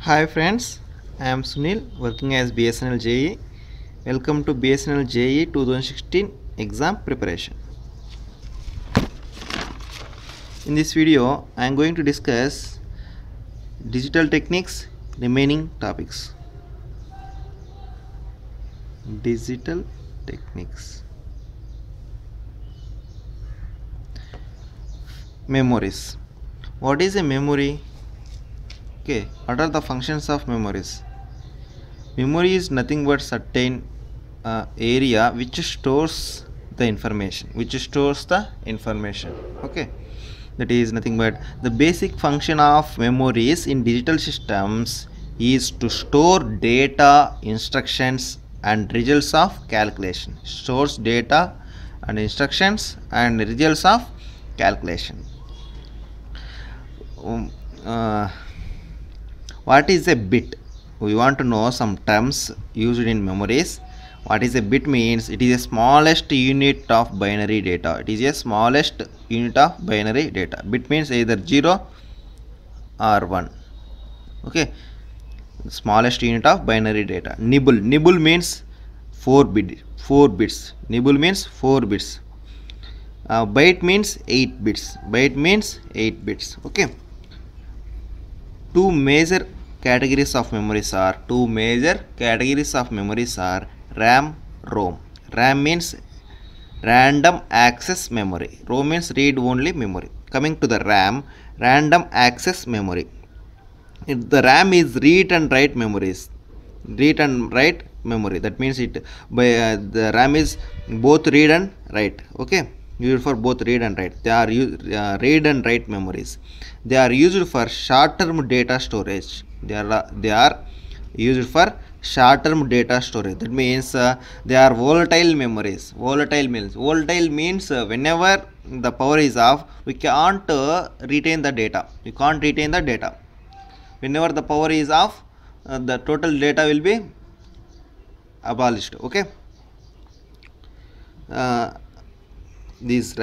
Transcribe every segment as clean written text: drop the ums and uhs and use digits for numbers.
Hi friends, I am Sunil working as BSNL JE. Welcome to BSNL JE 2016 exam preparation. In this video, I am going to discuss digital techniques remaining topics. Digital techniques. Memories. What is a memory? Okay, what are the functions of memories? Memory is nothing but certain area which stores the information. Okay, that is nothing but the basic function of memories in digital systems is to store data, instructions, and results of calculation. Stores data and instructions and results of calculation. What is a bit? We want to know some terms used in memories. What is a bit means? It is a smallest unit of binary data. It is a smallest unit of binary data. Bit means either 0 or 1. Okay, smallest unit of binary data. Nibble means 4 bits. Nibble means 4 bits. Byte means 8 bits. Okay, two major categories of memories are RAM, ROM. RAM means random access memory. ROM means read only memory. Coming to the RAM, random access memory. The RAM is read and write memories. That means the RAM is both read and write. Okay, used for both read and write. They are read and write memories. They are used for short-term data storage. They are used for short-term data storage. That means they are volatile memories. Volatile means whenever the power is off, we can't retain the data. Whenever the power is off, the total data will be abolished. Okay. These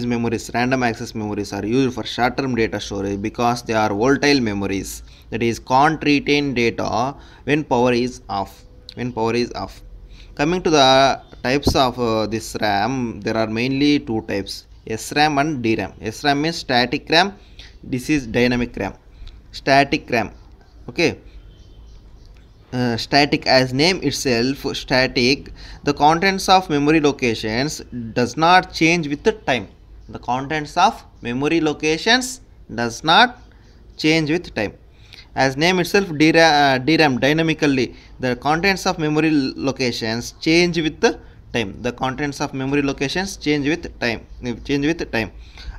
memories, random access memories, are used for short-term data storage because they are volatile memories. That is, can't retain data when power is off. Coming to the types of this RAM, there are mainly two types: SRAM and DRAM. SRAM means static RAM. This is dynamic RAM. Static RAM. Okay. Static, as name itself static, the contents of memory locations does not change with the time. As name itself, DRAM, dynamically, the contents of memory locations change with the time.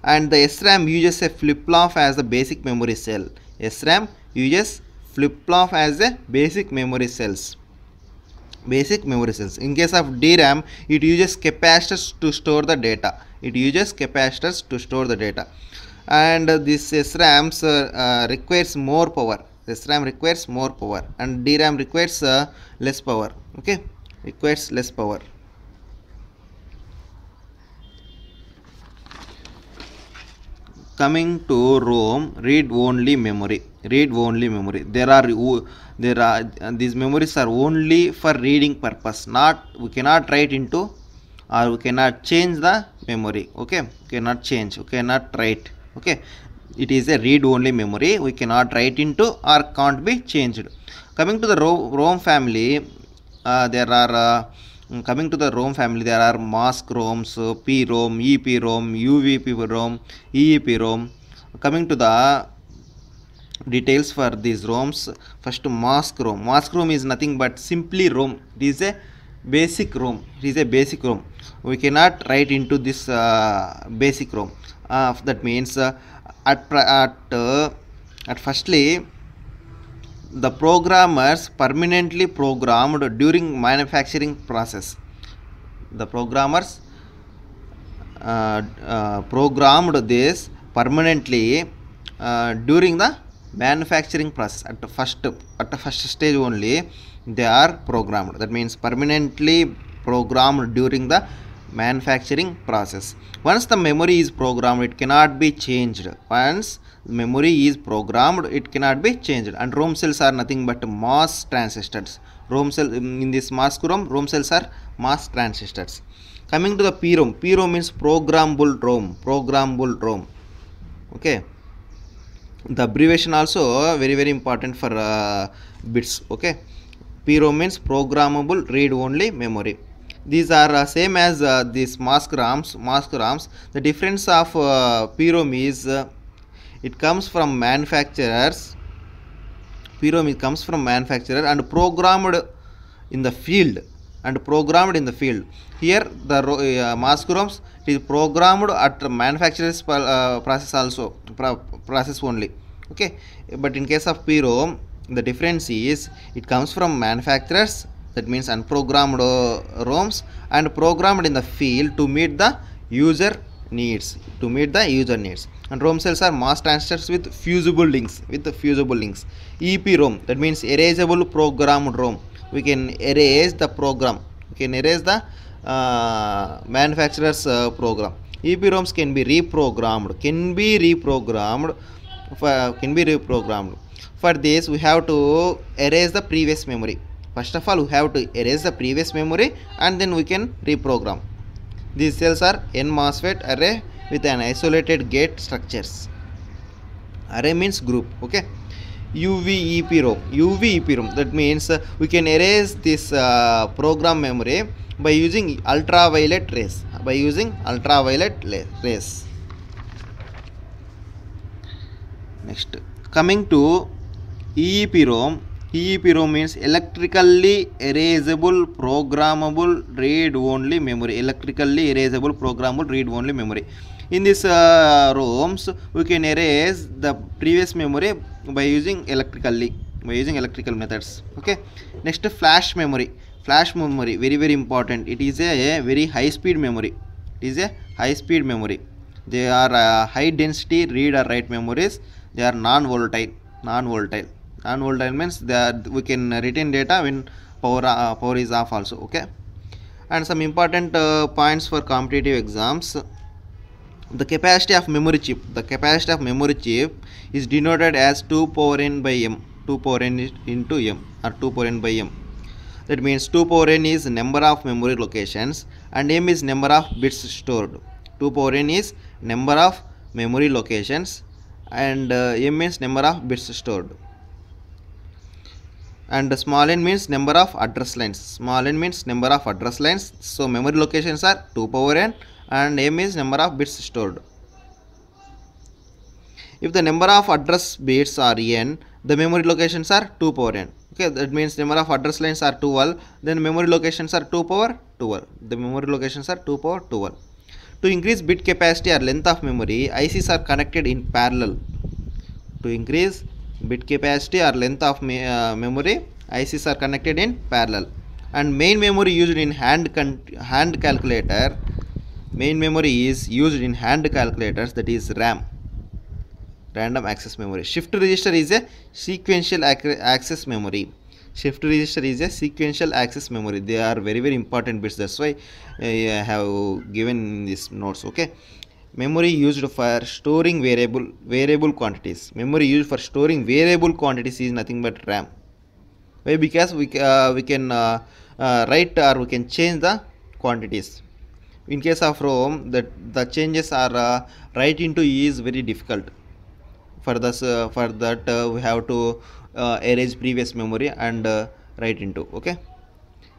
And the SRAM uses a flip-flop as the basic memory cell. SRAM uses flip-flop as a basic memory cells. In case of DRAM, it uses capacitors to store the data. And this SRAMs requires more power. And DRAM requires less power. Okay, requires less power. Coming to ROM, read only memory. These memories are only for reading purpose. We cannot write into, or we cannot change the memory. Okay, cannot write. Okay, it is a read only memory. We cannot write into or can't be changed. Coming to the ROM family, there are mask ROMs, PROM, EPROM, UVP-ROM, EEPROM. Coming to the details for these ROMs, first mask ROM is nothing but simply ROM. It is a basic ROM. We cannot write into this basic ROM. That means at firstly, the programmers permanently programmed during manufacturing process. The programmers programmed this permanently during the manufacturing process. At the first stage only they are programmed. That means permanently programmed during the manufacturing process. Once the memory is programmed, it cannot be changed. Once Memory is programmed, it cannot be changed. And ROM cells are nothing but mass transistors. ROM cell in this mask ROM cells are mass transistors. Coming to the PROM, PROM means programmable ROM. Okay, the abbreviation also very important for bits. Okay, PROM means programmable read only memory. These are same as these mask ROMs. The difference of PROM is it comes from manufacturers. PROM comes from manufacturer and programmed in the field. Here the mask ROMs is programmed at manufacturer's process only. Okay, but in case of PROM, the difference is it comes from manufacturers, that means unprogrammed ROMs, and programmed in the field to meet the user needs. And ROM cells are mass transistors with fusible links. EPROM, that means erasable programmed ROM. We can erase the program. We can erase the manufacturer's program. EPROMs can be reprogrammed. For this, we have to erase the previous memory. First of all, we have to erase the previous memory and then we can reprogram. These cells are N MOSFET array with an isolated gate structures. Array means group. Okay. UV-EPROM, that means we can erase this program memory by using ultraviolet rays. Next, coming to EEPROM. EEPROM means electrically erasable programmable read only memory. In this ROMs, we can erase the previous memory by using electrical methods. Okay. Next, flash memory. Very important. It is a very high speed memory. They are high density read or write memories. They are non-volatile. Non-volatile means we can retain data when power is off also. Okay. And some important points for competitive exams. The capacity of memory chip is denoted as 2 power n by m. 2 power n into m or 2 power n by m. That means 2 power n is number of memory locations and m is number of bits stored. 2 power n is number of memory locations and m means number of bits stored. And small n means number of address lines. So memory locations are 2 power n and m is number of bits stored. If the number of address bits are n, the memory locations are 2 power n. Okay, that means number of address lines are 12, then memory locations are 2 power 12. To increase bit capacity or length of memory, ICs are connected in parallel. Memory, ICs are connected in parallel. And main memory used in hand calculator. Main memory is used in hand calculators, that is RAM, random access memory. Shift register is a sequential access memory. They are very important bits. That's why I have given these notes. Okay. Memory used for storing variable quantities. Is nothing but RAM. Why? Because we can write or we can change the quantities. In case of ROM, the changes are write into is very difficult. For that we have to erase previous memory and write into. Okay.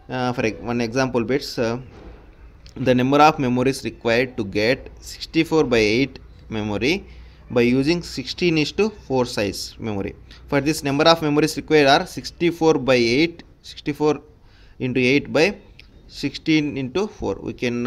For one example bits, the number of memories required to get 64 by 8 memory by using 16:4 size memory. For this, number of memories required are 64 into 8 by 16:4. We can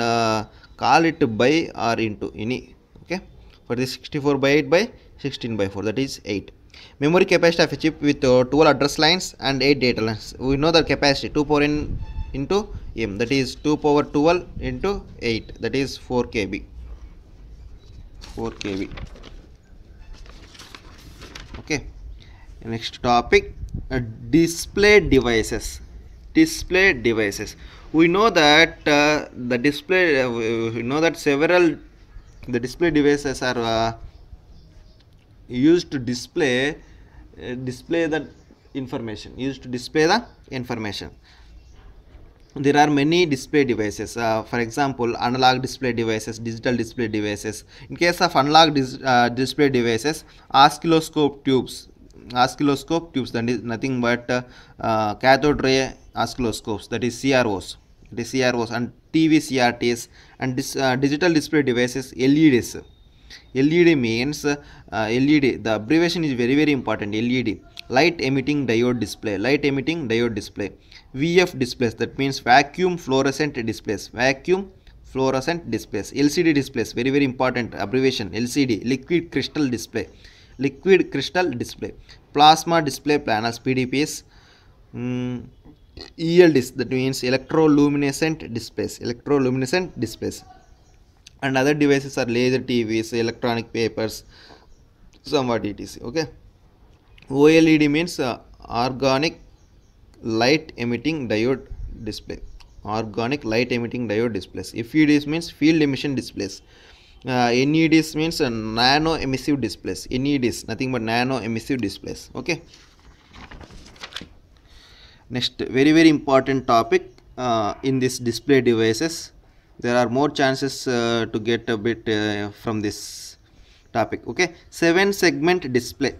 call it by or into any. Okay. For this, 64 by 8 by 16/4, that is 8. Memory capacity of a chip with 12 address lines and 8 data lines. We know the capacity 2 power n into m, that is 2 power 12 into 8, that is 4 KB. Okay. Next topic, display devices. We know that the display devices are used to display the information, there are many display devices. For example, analog display devices, digital display devices. In case of analog display devices, oscilloscope tubes, that is nothing but cathode ray oscilloscopes, that is CROs, and TV CRTs. And digital display devices, LEDs. LED means LED, the abbreviation is very very important. LED, light emitting diode display, VF displays, that means vacuum fluorescent displays, LCD displays, very very important abbreviation, LCD, liquid crystal display, plasma display panels, PDPs. ELDs, that means electroluminescent displays. And other devices are laser TVs, electronic papers, somewhat etc. Okay. OLED means organic light emitting diode displays. FEDs means field emission displays. NEDs means nano emissive displays. NEDs, nothing but nano emissive displays. Okay. Next, very very important topic in this display devices. There are more chances to get a bit from this topic. Okay, 7-segment display.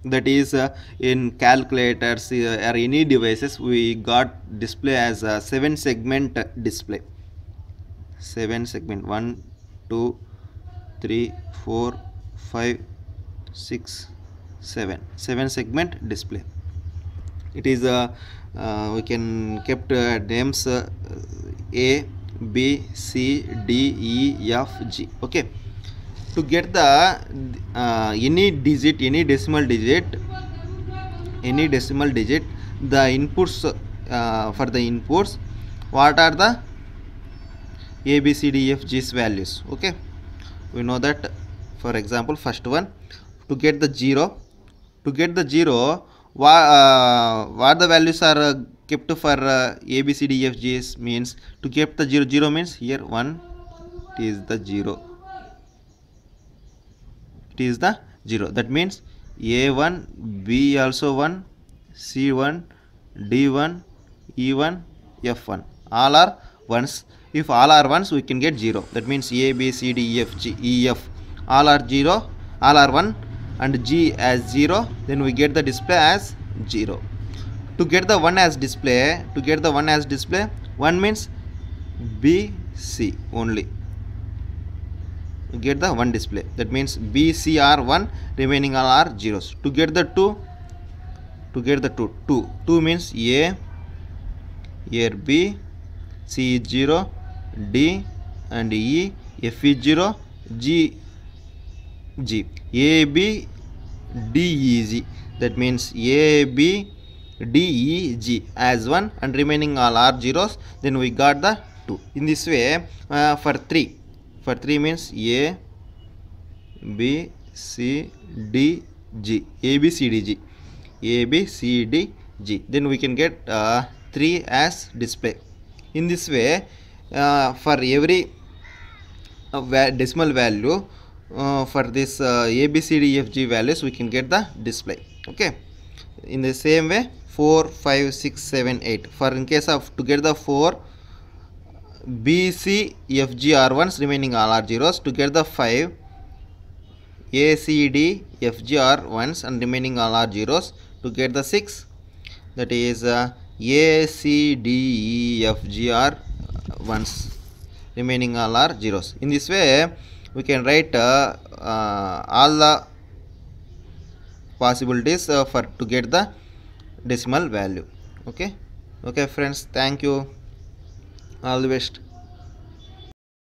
That is in calculators or any devices, we got display as a 7-segment display. 7-segment, 1 2 3 4 5 6 7, 7-segment display. It is we can kept names A, B, C, D, E, F, G. Okay, to get the any decimal digit, the inputs for the inputs, what are the A, B, C, D, E, F, G's values? Okay, we know that. For example, first one, to get the 0, what the values are kept for A, B, C, D, E, F, G means to keep the 0 means here 1, it is the 0. That means A1, B also 1, C1, D1, E1, F1. All are ones. If all are ones, we can get 0. That means A, B, C, D, E, F, G, E, F. All are 0, all are 1, and G as 0. Then we get the display as 0. To get the 1 as display, 1 means B, C only. To get the 1 display, that means B, C are 1, remaining all are zeros. To get the 2, 2 means A, here B, C is 0, D and E, F is 0, G, A, B, D, E, G. That means A, B, D, E, G as 1, and remaining all are zeros. Then we got the 2. In this way, for 3 means A, B, C, D, G. A, B, C, D, G. A, B, C, D, G. Then we can get 3 as display. In this way, for every decimal value, for this A, B, C, D, E, F, G values, we can get the display. Okay. In the same way, 4, 5, 6, 7, 8. For in case of to get the 4, B, C, F, G are 1s, remaining all are zeros. To get the 5, A, C, D, F, G are 1s, and remaining all are zeros. To get the 6, that is A, C, D, E, F, G are 1s, remaining all are zeros. In this way, we can write all the possibilities for to get the decimal value. Okay friends, thank you, all the best.